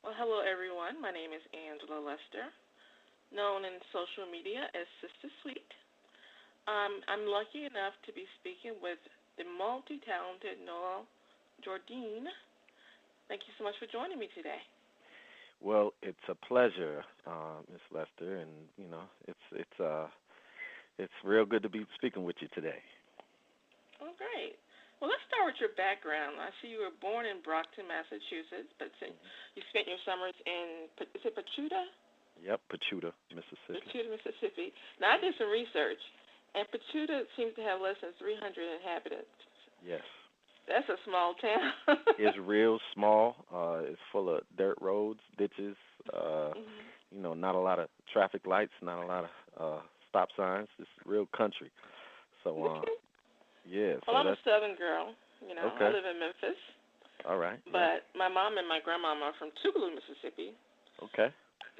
Well, hello everyone. My name is Angela Lester, known in social media as Sister Sweet. I'm lucky enough to be speaking with the multi-talented Noel Gourdin. Thank you so much for joining me today. Well, it's a pleasure, Miss Lester, and it's real good to be speaking with you today. Oh, great. Well, let's start with your background. I see you were born in Brockton, Massachusetts, but Hmm. you spent your summers in, is it Pachuta? Yep, Pachuta, Mississippi. Pachuta, Mississippi. Now, I did some research, and Pachuta seems to have less than 300 inhabitants. Yes, That's a small town. it's real small. It's full of dirt roads, ditches. Uh, Mhm. not a lot of traffic lights, not a lot of stop signs. It's real country. So, Okay. yeah. Well, So I'm a that's Southern girl. I okay. live in Memphis, All right. Yeah. but my mom and my grandmama are from Tougaloo, Mississippi. Okay.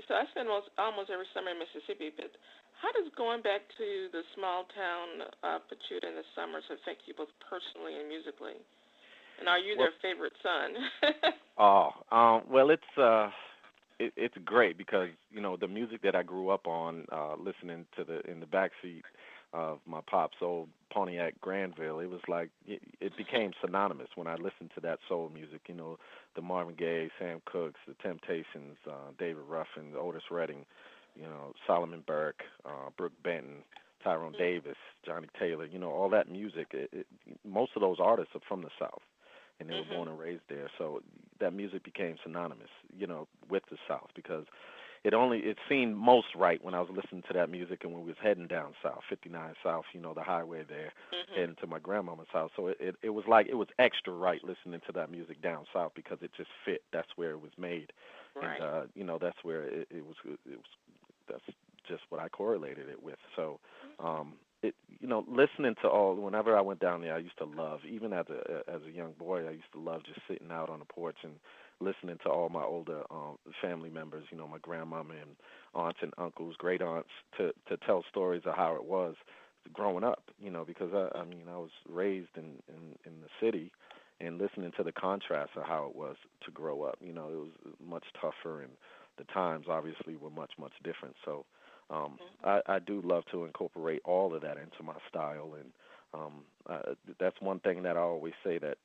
So I spend almost every summer in Mississippi. But how does going back to the small town Pachuta in the summers affect you both personally and musically? And are you Well, their favorite son? well, it's great because the music that I grew up on, listening to the in the backseat of my pop's old Pontiac Granville. It was like it became synonymous when I listened to that soul music. The Marvin Gaye, Sam Cooke's, the Temptations, David Ruffin, Otis Redding, Solomon Burke, Brooke Benton, Tyrone Davis, Johnny Taylor. All that music. Most of those artists are from the South, and they were Mhm. born and raised there. So that music became synonymous, with the South because it seemed most right when I was listening to that music and when we was heading down south, 59 South, the highway there, Mhm. heading to my grandmama's house. So it was like it was extra right listening to that music down south because it just fit. That's where it was made, and Right. that's where it was that's just what I correlated it with. So, listening to all whenever I went down there, I used to love. Even as a young boy, I used to love just sitting out on the porch and listening to all my older family members. My grandmama and aunts and uncles, great aunts, to tell stories of how it was growing up. Because I was raised in the city. And listening to the contrast of how it was to grow up, it was much tougher, and the times obviously were much much different. So I do love to incorporate all of that into my style, and that's one thing that I always say that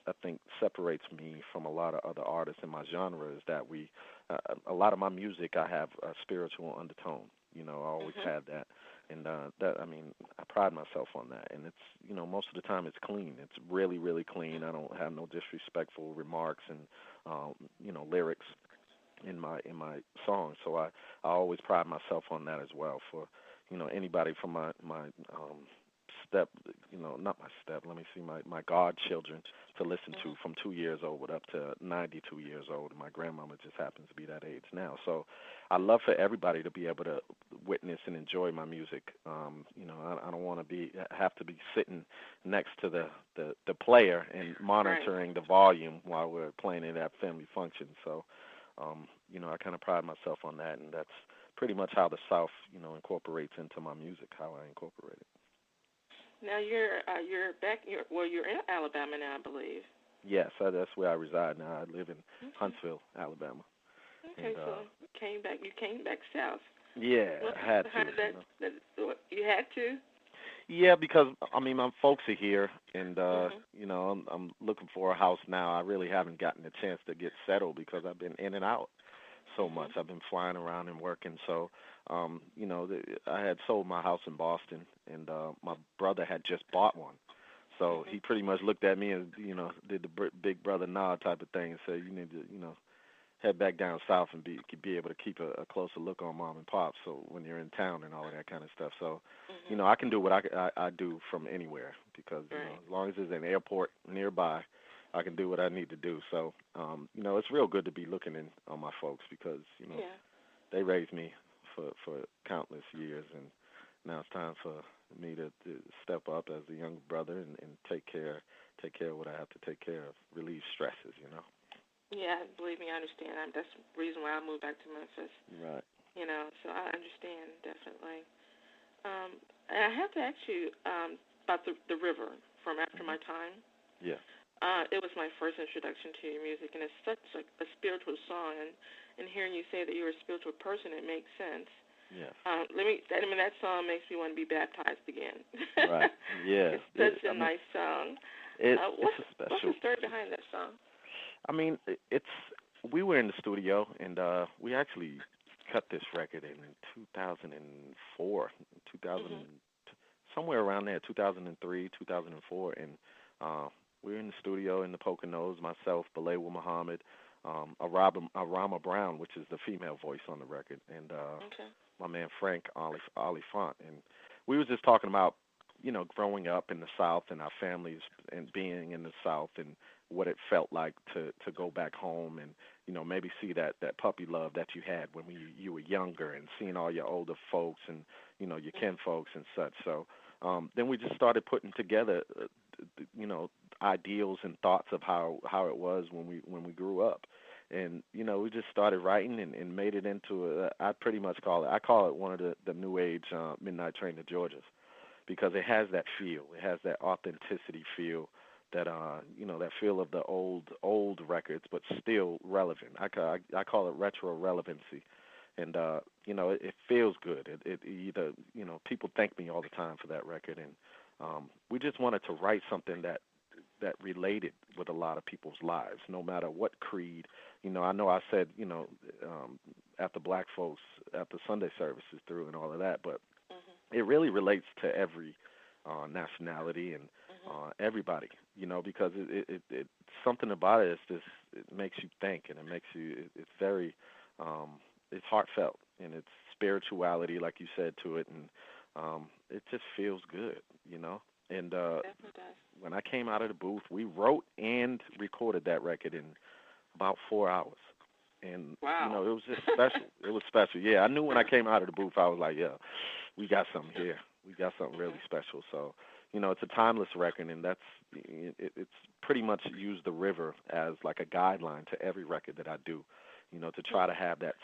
I think separates me from a lot of other artists in my genre is that a lot of my music I have a spiritual undertone. I always Mhm. had that, and I pride myself on that. And it's most of the time it's clean. It's really really clean. I don't have no disrespectful remarks and lyrics in my songs. So I always pride myself on that as well. For anybody from my step, not my step. Let me see, my godchildren to listen to Mhm. from 2 years old up to 92 years old. My grandmama just happens to be that age now. So I love for everybody to be able to witness and enjoy my music. I don't want to have to be sitting next to the player and Right. monitoring the volume while we're playing it at family function. So I kind of pride myself on that, and that's pretty much how the South, incorporates into my music, how I incorporate it. Now you're back. You're in Alabama now, I believe. Yes, that's where I reside now. I live in Okay. Huntsville, Alabama, Okay. and So you came back. You came back south. yeah, What? I had How to, did that? What, you had to. Yeah, because my folks are here, and Mhm. I'm looking for a house now. I really haven't gotten a chance to get settled because I've been in and out so much. Mhm. I've been flying around and working. So, I had sold my house in Boston, and my brother had just bought one. So Mhm. he pretty much looked at me and did the big brother nod type of thing and said, you need to head back down south and be able to keep a closer look on mom and pop. So when you're in town and all of that kind of stuff. So, Mhm. I can do what I do from anywhere because Right. as long as there's an airport nearby, I can do what I need to do. So, it's real good to be looking in on my folks because Yeah. they raised me for countless years, and now it's time for me to step up as a young brother and take care of what I have to take care of, relieve stresses. Yeah. Believe me, I understand. That's the reason why I moved back to Memphis. Right. So I understand definitely. And I have to ask you about the river from after Mhm. my time. Yeah. It was my first introduction to your music, and it's such a spiritual song. And hearing you say that you're a spiritual person, it makes sense. Yes. That song makes me want to be baptized again. Right. Yeah. It's such a nice song. It's a What's special. the story behind that song? I mean, it's we were in the studio and we actually cut this record in 2004, 2000 Mhm. somewhere around there, 2003, 2004, and we were in the studio in the Poconos, myself, Balewa Muhammad, Arama Brown, which is the female voice on the record, and Okay. my man Frank Olifant, and we was just talking about growing up in the South and our families and being in the South and what it felt like to go back home and maybe see that puppy love that you had when you were younger and seeing all your older folks and your kin folks and such. So then we just started putting together ideals and thoughts of how it was when we grew up. And we just started writing and made it into I pretty much call it one of the new age Midnight Train to Georgia's, because it has that feel, it has that authenticity feel, that that feel of the old records, but still relevant. I call it retro relevancy, and it feels good. It either people thank me all the time for that record, and we just wanted to write something that related with a lot of people's lives, no matter what creed. I know I said, after black folks, after Sunday services through and all of that, but Mhm. it really relates to every nationality and Mhm. everybody, because it something about it is just, it makes you think, and it makes you, it's very, it's heartfelt, and it's spirituality, like you said, to it, and it just feels good, and Definitely does. when I came out of the booth, we wrote and recorded that record in about 4 hours. And, Wow. it was just special. It was special. Yeah, I knew when I came out of the booth, I was like, yeah, we got something here. We got something really Mhm. special. So, it's a timeless record, and it's pretty much used the river as like a guideline to every record that I do, to try to have that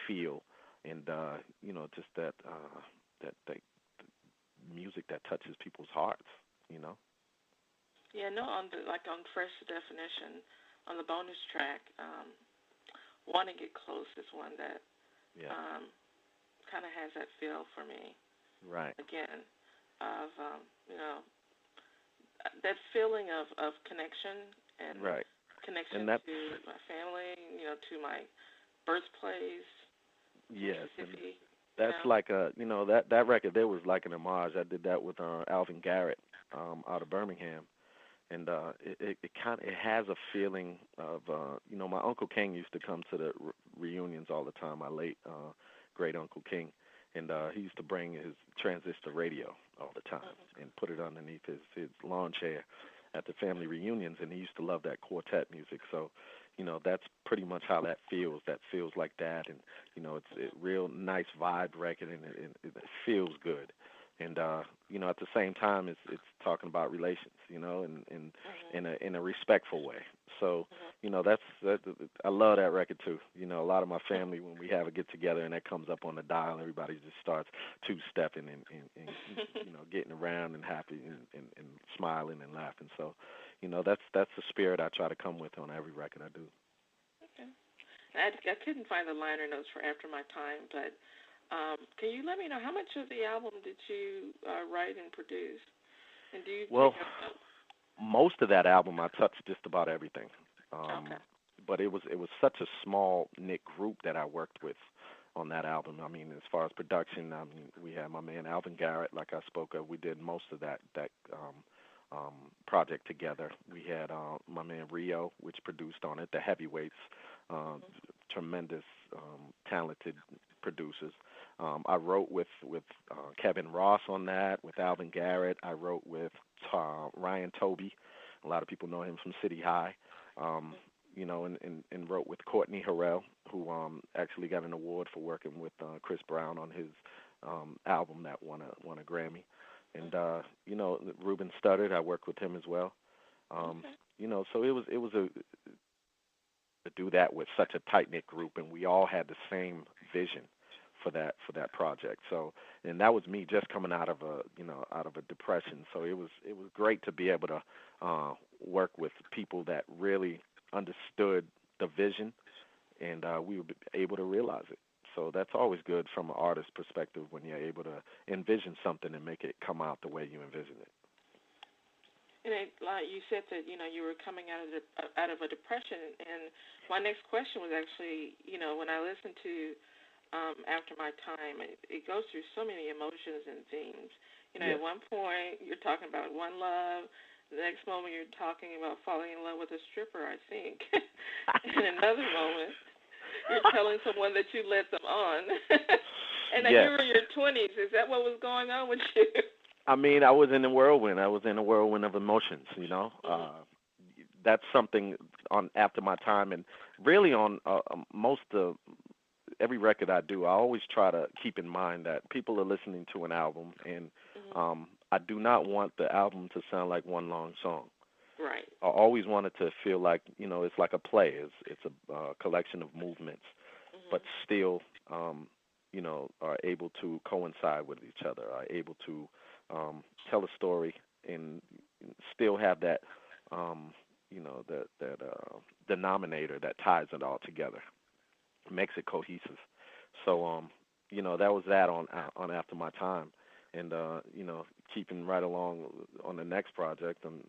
feel, and, just that music that touches people's hearts. Yeah, no, on Fresh Definition, on the bonus track, Want to Get Close is one that Yeah. kind of has that feel for me. Right. Again, of that feeling of connection and Right. connection And that's, to my family, to my birthplace, yes, and Mississippi. You that's know. like that record there was like an homage. I did that with Alvin Garrett out of Birmingham, and it has a feeling of my Uncle King used to come to the reunions all the time. My late great Uncle King, and he used to bring his transistor radio all the time and put it underneath his lawn chair at the family reunions, and he used to love that quartet music. So that's pretty much how that feels. That feels like that, and it's a real nice vibe record, and it feels good. And at the same time, it's talking about relations, and Mhm. in a respectful way. So Mhm. that I love that record too. A lot of my family, when we have a get together and that comes up on the dial, everybody just starts two stepping and getting around and happy and smiling and laughing. So that's the spirit I try to come with on every record I do. Okay. I couldn't find the liner notes for After My Time, but can you let me know how much of the album did you write and produce? And do you Well, take up notes? most of that album I touched just about everything. Okay. But it was such a small knit group that I worked with on that album. I mean, as far as production, we had my man Alvin Garrett, like I spoke of. We did most of project together. We had my man Rio, which produced on it. The Heavyweights, uh, tremendous, talented producers. I wrote with Kevin Ross on that, with Alvin Garrett. I wrote with Ryan Toby. A lot of people know him from City High. And wrote with Courtney Harrell, who actually got an award for working with Chris Brown on his album that won a Grammy. And Ruben Studdard, I worked with him as well. Okay. So it was to do that with such a tight knit group, and we all had the same vision for that project. So, and that was me just coming out of a depression. So it was great to be able to work with people that really understood the vision, and we were able to realize it. So that's always good from an artist's perspective when you're able to envision something and make it come out the way you envision it. And like you said that you were coming out of a depression, and my next question was actually when I listened to After My Time, it goes through so many emotions and themes. Yes. At one point you're talking about one love, the next moment you're talking about falling in love with a stripper, I think, and another moment you're telling someone that you led them on, and that you Yes. were in your 20s. Is that what was going on with you? I mean, I was in a whirlwind. I was in a whirlwind of emotions. That's something on After My Time, and really on most of every record I do. I always try to keep in mind that people are listening to an album, and I do not want the album to sound like one long song. Right. I always want it to feel like it's like a play. It's a collection of movements, but still are able to coincide with each other. Are able to tell a story and still have that that denominator that ties it all together, makes it cohesive. So that was that on After My Time, and keeping right along on the next project and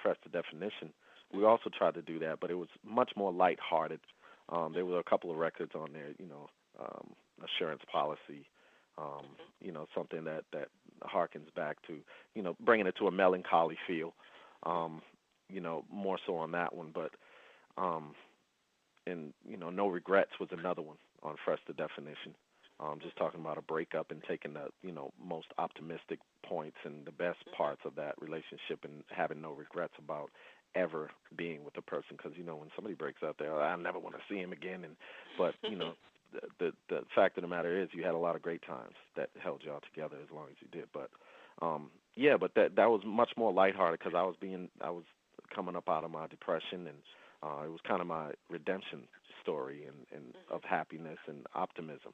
Fresh to Definition, we also tried to do that, but it was much more lighthearted. There were a couple of records on there, Assurance Policy, something that harkens back to, bringing it to a melancholy feel, more so on that one. But, and, No Regrets was another one on Fresh to Definition. Just talking about a breakup and taking the, most optimistic points and the best parts of that relationship and having no regrets about ever being with a person. Because, when somebody breaks up there, I never want to see him again. But, the fact of the matter is you had a lot of great times that held y'all together as long as you did. But, but that was much more lighthearted because I was coming up out of my depression, and it was kind of my redemption story and of happiness and optimism.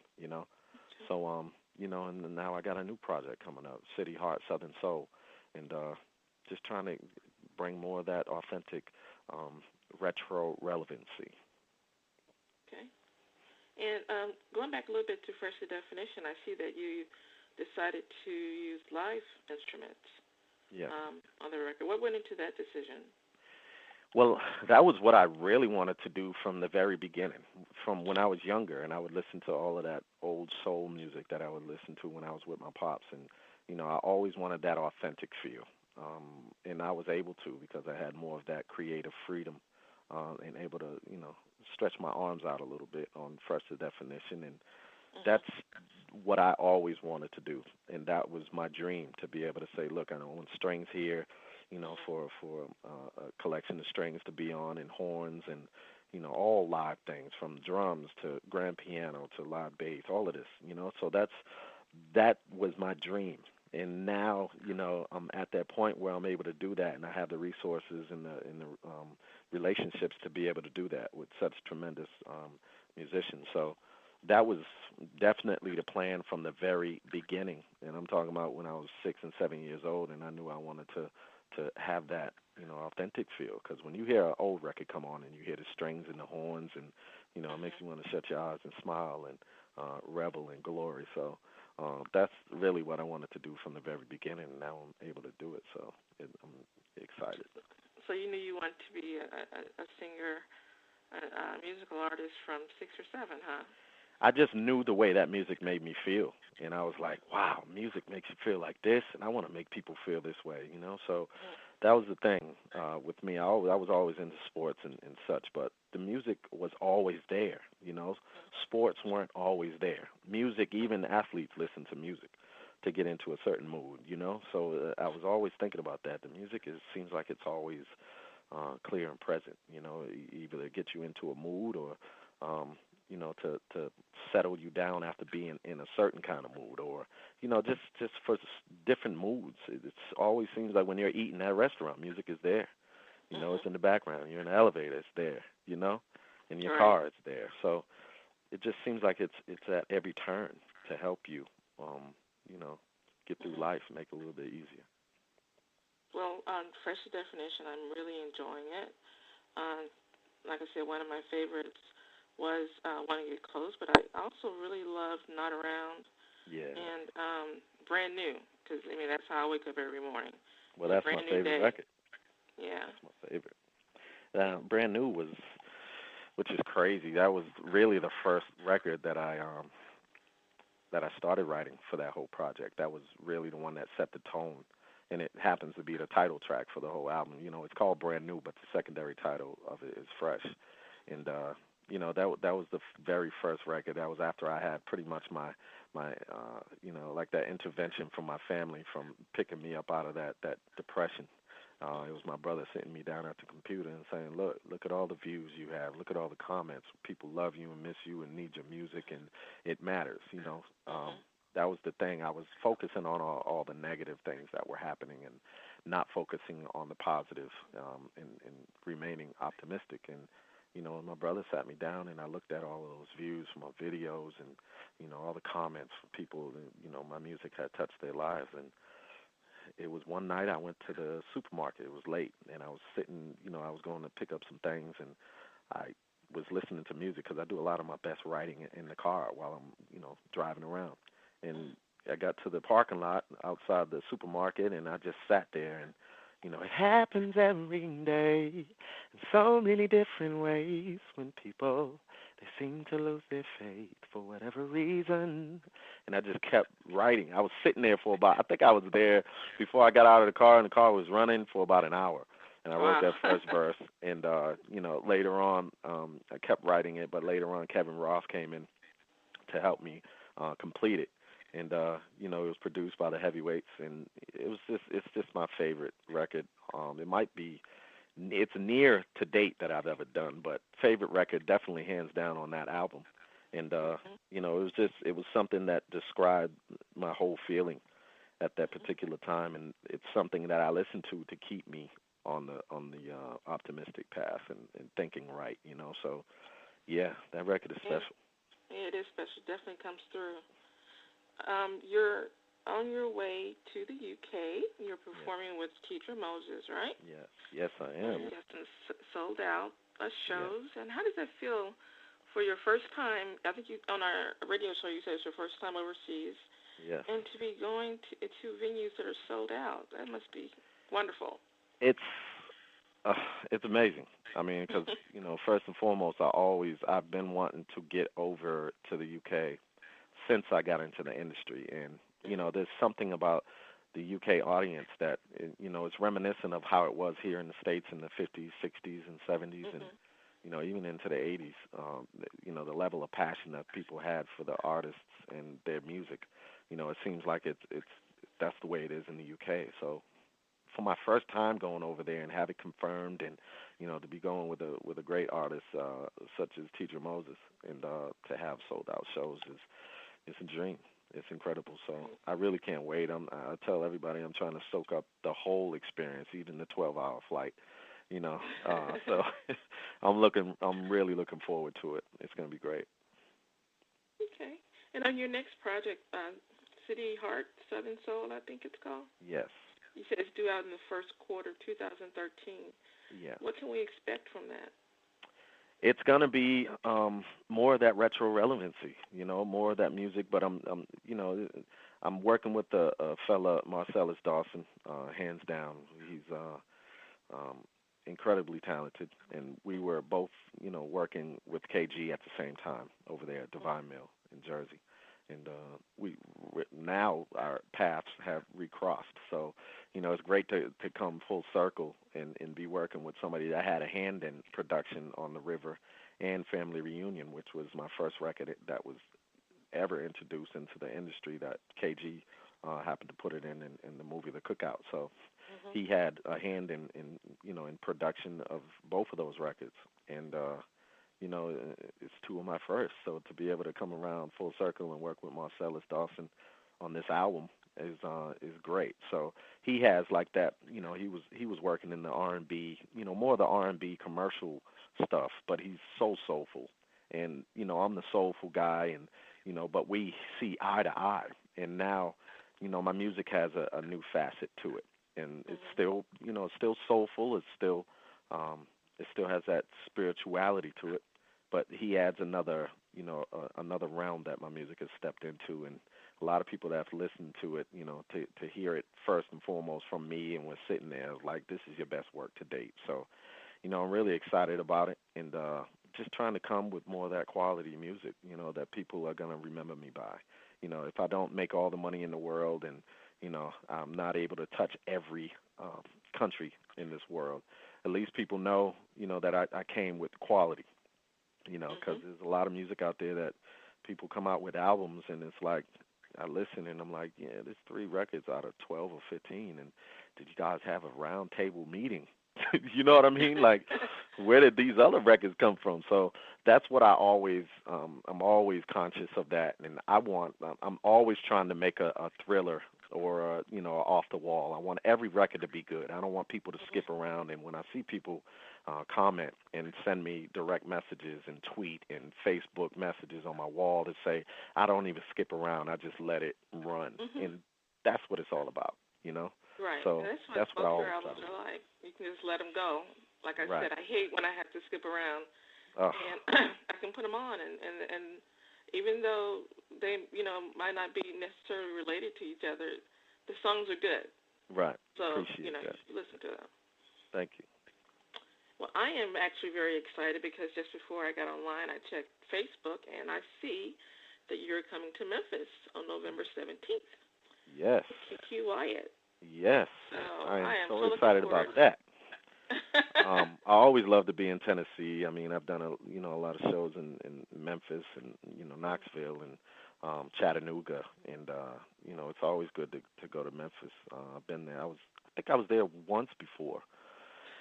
So, and now I got a new project coming up, City Heart, Southern Soul, and just trying to bring more of that authentic retro relevancy. Okay. And going back a little bit to Fresh to Definition, I see that you decided to use live instruments on the record. What went into that decision? Well, that was what I really wanted to do from the very beginning, from when I was younger, and I would listen to all of that old soul music that I would listen to when I was with my pops, and I always wanted that authentic feel, and I was able to because I had more of that creative freedom, and able to stretch my arms out a little bit on Fresh to Definition, and that's what I always wanted to do, and that was my dream, to be able to say, look, I don't want strings here, for a collection of strings to be on, and horns, and all live things from drums to grand piano to live bass, all of this, So that was my dream, and now I'm at that point where I'm able to do that, and I have the resources and the relationships to be able to do that with such tremendous musicians. So that was definitely the plan from the very beginning, and I'm talking about when I was 6 and 7 years old, and I knew I wanted to have that, authentic feel. Because when you hear an old record come on and you hear the strings and the horns, and it makes you want to shut your eyes and smile and revel in glory. So that's really what I wanted to do from the very beginning, and now I'm able to do it. So I'm excited. So you knew you wanted to be a singer, a musical artist from 6 or 7, huh? I just knew the way that music made me feel, and I was like, wow, music makes you feel like this, and I want to make people feel this way, So that was the thing with me. I was always into sports and such, but the music was always there, Sports weren't always there. Music, even athletes listen to music to get into a certain mood, So I was always thinking about that. The music seems like it's always clear and present, either to get you into a mood or to settle you down after being in a certain kind of mood, or, just for different moods. It always seems like when you're eating at a restaurant, music is there. It's in the background. You're in the elevator, it's there, in your car, it's there. So it just seems like it's at every turn to help you, um, you know, get through Mhm. life, make it a little bit easier. Well, fresh definition, I'm really enjoying it. Um, like I said, one of my favorites was Want to Get Close, but I also really love Not Around Yeah. and Brand New, because I mean that's how I wake up every morning. Well, You know, that's my brand new favorite day. record. Yeah. That's my favorite. Brand New was, which is crazy. That was really the first record that I started writing for that whole project. That was really the one that set the tone, and it happens to be the title track for the whole album. You know, it's called Brand New, but the secondary title of it is Fresh. And that was the very first record. That was after I had pretty much my like that intervention from my family from picking me up out of that depression. It was my brother sitting me down at the computer and saying, look at all the views you have. Look at all the comments. People love you and miss you and need your music, and it matters. Mhm. That was the thing. I was focusing on all the negative things that were happening and not focusing on the positive, and remaining optimistic. And my brother sat me down and I looked at all of those views from my videos and all the comments from people. My music had touched their lives, and it was one night I went to the supermarket. It was late, and I was sitting. I was going to pick up some things, and I was listening to music because I do a lot of my best writing in the car while I'm, driving around. And I got to the parking lot outside the supermarket, and I just sat there, and it happens every day in so many different ways when people they seem to lose their faith for whatever reason. And I just kept writing. I was sitting there for about, I think I was there before I got out of the car, and the car was running for about an hour. And I wrote Wow. that first verse, and later on, I kept writing it. But later on, Kevin Ross came in to help me complete it, and it was produced by the Heavyweights, and it's just my favorite record. It might be it's near to date that I've ever done, but favorite record definitely hands down on that album. And Mhm. it was something that described my whole feeling at that particular time, and it's something that I listen to keep me on the optimistic path and thinking right. So yeah, that record is Yeah. special. Yeah, it is special. Definitely comes through. You're on your way to the UK. You're Yes, performing with Teacher Moses, right? yes, yes, I And am. you have some sold out Yes, shows. And how does that feel for your first time? I think you on our radio show you said it's your first time overseas, yes. and to be going to venues that are sold out. That must be wonderful. It's uh, it's amazing. I mean, because first and foremost, I've been wanting to get over to the UK since I got into the industry, and Mhm. there's something about the UK audience that it's reminiscent of how it was here in the States in the 50s, 60s, and 70s, and Mhm. even into the 80s. The level of passion that people had for the artists and their music. It seems like it's that's the way it is in the UK. So for my first time going over there and have it confirmed, and to be going with a great artist such as Teacher Moses, and to have sold out shows is it's a dream. It's incredible. So I really can't wait. I tell everybody I'm trying to soak up the whole experience, even the 12-hour flight. So I'm really looking forward to it. It's going to be great. Okay. And on your next project, City Heart Southern Soul, I think it's called. Yes. You said it's due out in the first quarter of 2013. Yes. What can we expect from that? It's gonna be more of that retro relevancy, more of that music. But I'm working with a fella Marcellus Dawson, hands down. He's incredibly talented, and we were both, working with KG at the same time over there at Divine Mill in Jersey, and now our paths have recrossed. So, it's great to come full circle and be working with somebody that had a hand in production on The River and Family Reunion, which was my first record that was ever introduced into the industry that KG happened to put it in the movie The Cookout. So Mhm. he had a hand in production of both of those records, and it's two of my first. So to be able to come around full circle and work with Marcellus Dawson on this album is great. So he has like that. He was working in the R&B, more of the R&B commercial stuff, but he's so soulful and I'm the soulful guy, and but we see eye to eye, and now my music has a new facet to it, and it's Mhm. still it's still soulful, it still has that spirituality to it, but he adds another another realm that my music has stepped into, and a lot of people that have listened to it, to hear it first and foremost from me, and was sitting there like, this is your best work to date. So I'm really excited about it, and just trying to come with more of that quality music, that people are going to remember me by. If I don't make all the money in the world, and I'm not able to touch every country in this world, at least people know, that I came with quality, because Mhm. there's a lot of music out there that people come out with albums, and it's like, I listen and I'm like, yeah, there's 3 records out of 12 or 15, and did you guys have a round table meeting? You know what I mean? Like, where did these other records come from? So that's what I'm always conscious of that, and I'm always trying to make a thriller or off the wall. I want every record to be good. I don't want people to skip around, and when I see people comment and send me direct messages and tweet and Facebook messages on my wall to say, I don't even skip around. I just let it run, Mhm. and that's what it's all about, you know. Right. And So that's what that's what I both your always try albums to are do. like. You can just let them go. Like I Right. said, I hate when I have to skip around, Oh, and I can put them on, and even though they might not be necessarily related to each other, the songs are good. right. So Appreciate you that. should listen to them. Thank you. Well, I am actually very excited because just before I got online, I checked Facebook and I see that you're coming to Memphis on November 17th Yes. with Kiki Wyatt. Yes. So I am I am so so looking excited about forward. that. I always love to be in Tennessee. I mean, I've done a lot of shows in Memphis and Knoxville and Chattanooga, and it's always good to go to Memphis. I've been there. I think I was there once before,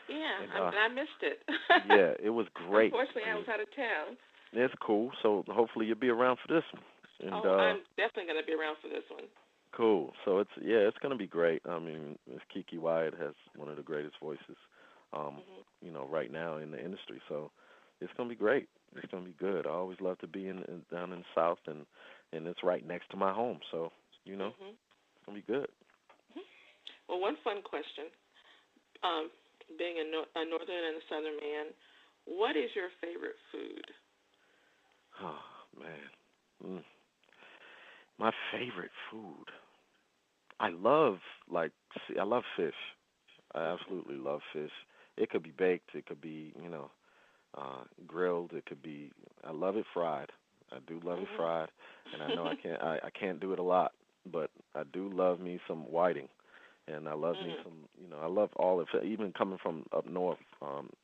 Yeah, and I missed it. yeah, it was great. Unfortunately, I I mean, was out of town. it's cool. So hopefully you'll be around for this one. And Oh, I'm definitely going to be around for this one. cool. So it's gonna be great. I mean, Miss Kiki Wyatt has one of the greatest voices, um, Mhm. right now in the industry. So it's gonna be great. It's gonna be good. I always love to be down in the South, and it's right next to my home. So Mhm. it's gonna be good. Mhm. Well, one fun question. Um, being a northern and a southern man, what is your favorite food? Oh man, my favorite food. I love I love fish. I Mhm. absolutely love fish. It could be baked. It could be grilled. It could be. I love it fried. I do love it Mhm. fried, and I know I can't do it a lot, but I do love me some whiting, and I love me Mhm. some. I love all of it. Even coming from up north,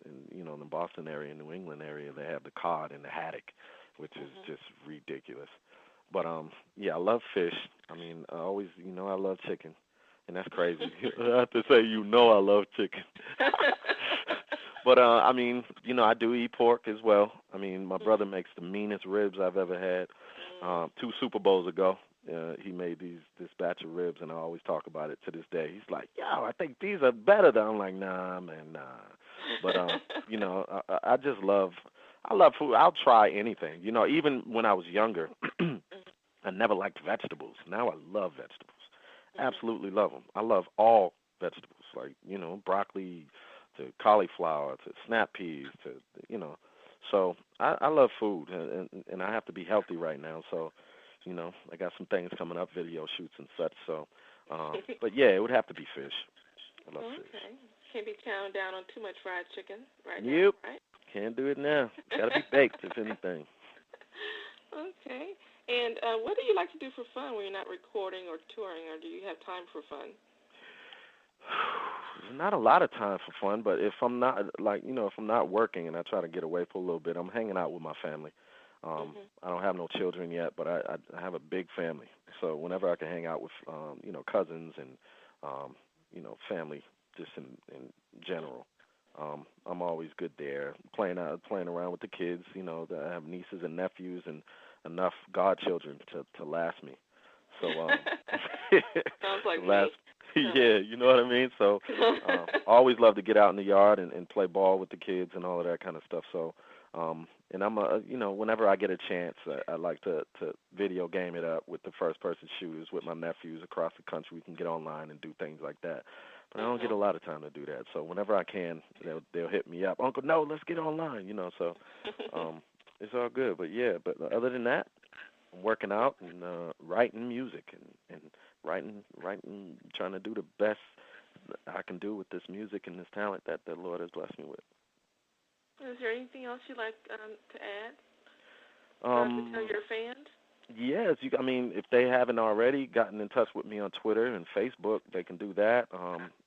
in in the Boston area, New England area, they have the cod and the haddock, which is Mhm. just ridiculous. But yeah, I love fish. I mean, I always, I love chicken, and that's crazy. I have to say, I love chicken. But I mean, I do eat pork as well. I mean, my brother Mhm. makes the meanest ribs I've ever had. Mm. 2 Super Bowls ago, he made this batch of ribs, and I always talk about it to this day. He's like, "Yo, I think these are better." I'm like, "Nah, man, nah." But I just I love food. I'll try anything. Even when I was younger, I never liked vegetables. Now I love vegetables. Mhm. Absolutely love them. I love all vegetables, like broccoli to cauliflower to snap peas to you know. So I love food, and I have to be healthy right now. So I got some things coming up, video shoots and such. So, but yeah, it would have to be fish. I love fish. Okay. Can't be chowing down on too much fried chicken right now, Yep, right? can't do it now. Got to be baked, if anything. Okay. And what do you like to do for fun when you're not recording or touring, or do you have time for fun? Not a lot of time for fun, but if I'm not if I'm not working and I try to get away for a little bit, I'm hanging out with my family. Mhm. I don't have no children yet, but I have a big family. So whenever I can hang out with cousins and family just in general, I'm always good there. Playing around with the kids, that I have nieces and nephews and enough godchildren to last me. So Sounds like to last me. yeah, you know what I mean? So I always love to get out in the yard and play ball with the kids and all of that kind of stuff. So And I'm a, whenever I get a chance, I like to video game it up with the first person shooters with my nephews across the country. We can get online and do things like that. But I don't get a lot of time to do that. So whenever I can, they'll hit me up. Uncle, no, let's get online. So it's all good. But yeah, but other than that, I'm working out and writing music and writing, trying to do the best I can do with this music and this talent that the Lord has blessed me with. Is there anything else you'd like to add or to tell Um, your fans? yes, if they haven't already gotten in touch with me on Twitter and Facebook, they can do that.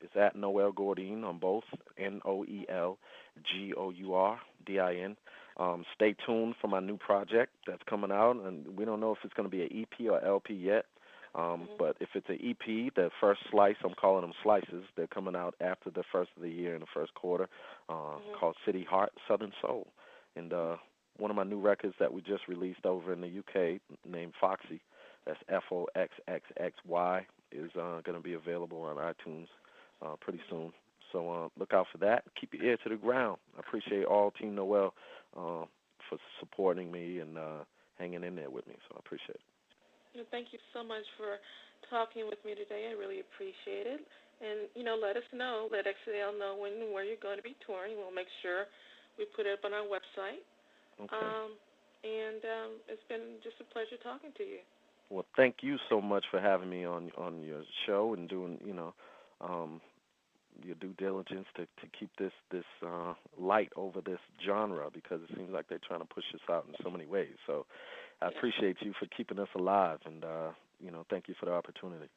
It's at Noel Gourdin on both, NoelGourdin. Stay tuned for my new project that's coming out, and we don't know if it's going to be an EP or LP yet. But if it's an EP, the first slice, I'm calling them slices, they're coming out after the first of the year in the first quarter, called City Heart, Southern Soul. And one of my new records that we just released over in the UK named Foxy, that's Foxxxy, is going to be available on iTunes pretty soon. So look out for that. Keep your ear to the ground. I appreciate all Team Noel for supporting me and hanging in there with me, so I appreciate it. Thank you so much for talking with me today. I really appreciate it. And, let us know, let X2theL know when and where you're going to be touring. We'll make sure we put it up on our website. Okay. It's been just a pleasure talking to you. Well, thank you so much for having me on your show and doing, your due diligence to keep this light over this genre, because it seems like they're trying to push this out in so many ways. So I appreciate you for keeping us alive, and thank you for the opportunity.